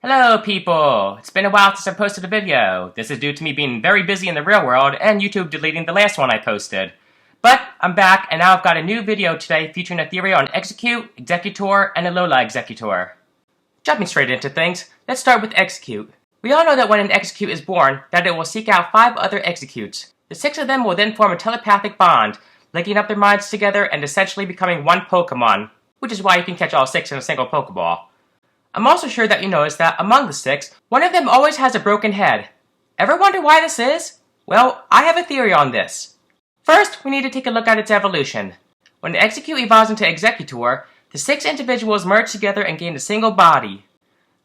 Hello people! It's been a while since I posted a video. This is due to me being very busy in the real world and YouTube deleting the last one I posted. But I'm back and now I've got a new video today featuring a theory on Exeggcute, Exeggutor, and Alola Exeggutor. Jumping straight into things, let's start with Exeggcute. We all know that when an Exeggcute is born, that it will seek out 5 other Exeggcutes. The 6 of them will then form a telepathic bond, linking up their minds together and essentially becoming one Pokemon, which is why you can catch all 6 in a single Pokeball. I'm also sure that you noticed that among the 6, one of them always has a broken head. Ever wonder why this is? Well, I have a theory on this. First, we need to take a look at its evolution. When Exeggcute evolves into Exeggutor, the 6 individuals merge together and gain a single body.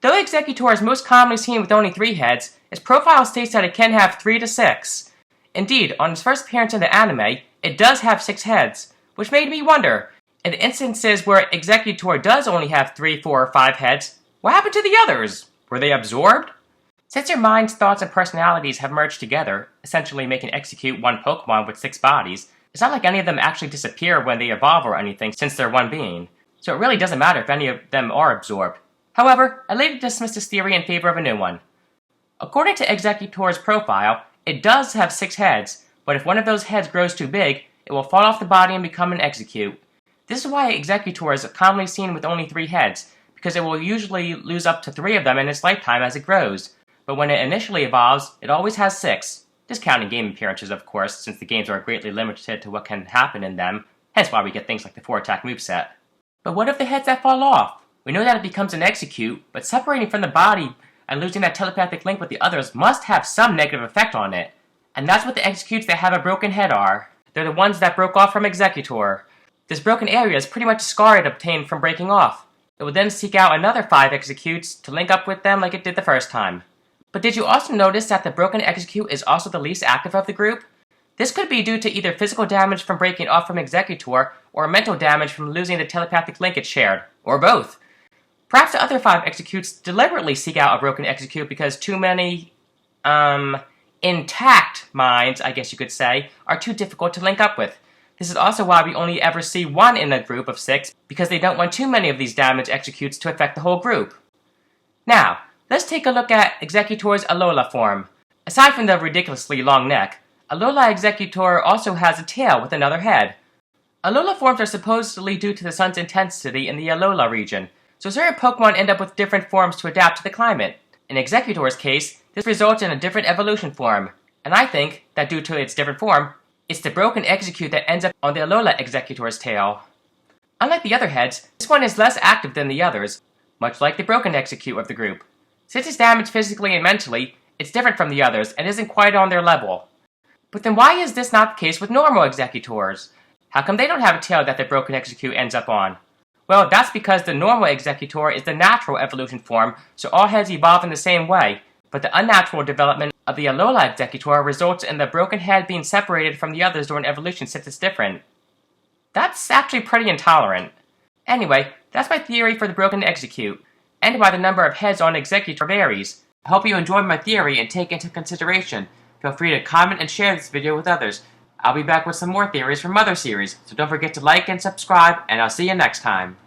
Though Exeggutor is most commonly seen with only 3 heads, its profile states that it can have 3 to 6. Indeed, on its first appearance in the anime, it does have 6 heads, which made me wonder, in instances where Exeggutor does only have 3, 4, or 5 heads, what happened to the others? Were they absorbed? Since their minds, thoughts, and personalities have merged together, essentially making Exeggcute one Pokemon with 6 bodies, it's not like any of them actually disappear when they evolve or anything since they're one being, so it really doesn't matter if any of them are absorbed. However, I later dismissed this theory in favor of a new one. According to Exeggutor's profile, it does have 6 heads, but if one of those heads grows too big, it will fall off the body and become an Exeggcute. This is why Exeggutor is commonly seen with only 3 heads, because it will usually lose up to 3 of them in its lifetime as it grows, but when it initially evolves, it always has 6. Discounting game appearances, of course, since the games are greatly limited to what can happen in them, hence why we get things like the 4-attack moveset. But what of the heads that fall off? We know that it becomes an Exeggcute, but separating from the body and losing that telepathic link with the others must have some negative effect on it. And that's what the Exeggcutes that have a broken head are. They're the ones that broke off from Exeggutor. This broken area is pretty much a scar it obtained from breaking off. It would then seek out another 5 Exeggcutes to link up with them like it did the first time. But did you also notice that the broken Exeggcute is also the least active of the group? This could be due to either physical damage from breaking off from Exeggutor, or mental damage from losing the telepathic link it shared, or both. Perhaps the other 5 Exeggcutes deliberately seek out a broken Exeggcute because too many, intact minds, I guess you could say, are too difficult to link up with. This is also why we only ever see 1 in a group of 6, because they don't want too many of these damaged Exeggcutes to affect the whole group. Now, let's take a look at Exeggutor's Alola form. Aside from the ridiculously long neck, Alola Exeggutor also has a tail with another head. Alola forms are supposedly due to the sun's intensity in the Alola region, so certain Pokemon end up with different forms to adapt to the climate. In Exeggutor's case, this results in a different evolution form, and I think that due to its different form, it's the broken Exeggcute that ends up on the Alola Exeggutor's tail. Unlike the other heads, this one is less active than the others, much like the broken Exeggcute of the group. Since it's damaged physically and mentally, it's different from the others and isn't quite on their level. But then why is this not the case with normal Exeggutors? How come they don't have a tail that the broken Exeggcute ends up on? Well, that's because the normal Exeggutor is the natural evolution form, so all heads evolve in the same way, but the unnatural development of the Alola Exeggutor results in the broken head being separated from the others during evolution since it's different. That's actually pretty intolerant. Anyway, that's my theory for the broken Exeggcute, and why the number of heads on Exeggutor varies. I hope you enjoyed my theory and take into consideration. Feel free to comment and share this video with others. I'll be back with some more theories from other series, so don't forget to like and subscribe, and I'll see you next time.